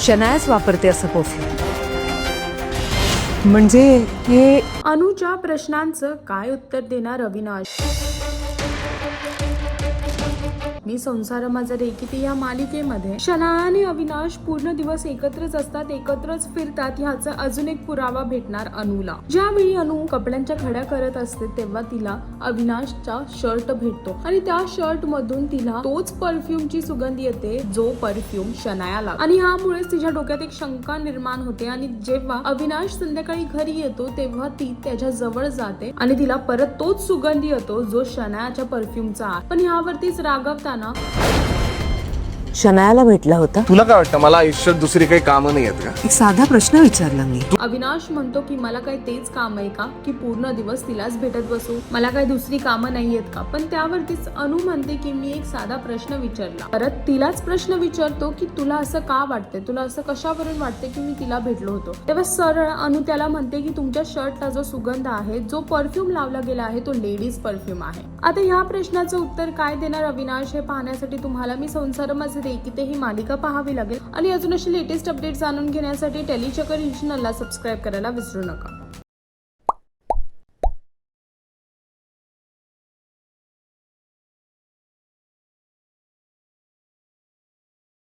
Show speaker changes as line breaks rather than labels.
शनायाच वापरते असं परफ्यूम. म्हणजे हे
अनुच्या प्रश्नांचं काय उत्तर देणार अविनाश? मी संसार माझा रेकिती या मालिकेमध्ये शनाया आणि अविनाश पूर्ण दिवस एकत्रच असतात, एकत्रच फिरतात ह्याचा अजून एक पुरावा भेटणार अनुला. ज्यावेळी अनु कपड्यांच्या खड्या करत असते तेव्हा तिला अविनाशचा शर्ट भेटतो आणि त्या शर्ट मधून तिला तोच परफ्यूमची सुगंध येते जो परफ्यूम शनायाला. आणि ह्यामुळेच तिच्या डोक्यात एक शंका निर्माण होते आणि जेव्हा अविनाश संध्याकाळी घरी येतो तेव्हा ती त्याच्या जवळ जाते आणि तिला परत तोच सुगंध येतो जो शनायाच्या परफ्यूमचा आहे. पण ह्यावरतीच रागवताना
शनायाला भेटला होता.
तुला काय वाटतं, मला आयुष्यात दुसरी काही कामं नाही आहेत का?
एक साधा प्रश्न विचारला मी.
अविनाश म्हणतो की मला काय तेच काम आहे का की पूर्ण दिवस तिलाच भेटत बसू, मला काय दुसरी कामं नाहीयेत का? पण त्यावरतीच अनु म्हणते की मी एक साधा प्रश्न विचारला. परत तिलाच प्रश्न विचारतो की तुला असं का वाटतंय, तुला असं कशावरून वाटतंय की मी तिला भेटलो होतो. तेव्हा सरळ अनु त्याला म्हणते की तुमच्या शर्टला जो सुगंध आहे, जो परफ्यूम लावला गेला आहे तो लेडीज परफ्यूम आहे. आता ह्या प्रश्नाचं उत्तर काय देणार अविनाश हे पाहण्यासाठी तुम्हाला मी संसार माझे रेकिते ही मालिका पाहावी लागेल आणि अजून अशी लेटेस्ट अपडेट जाणून घेण्यासाठी टेलीचक्कर चॅनलला सबस्क्राईब करायला विसरू नका.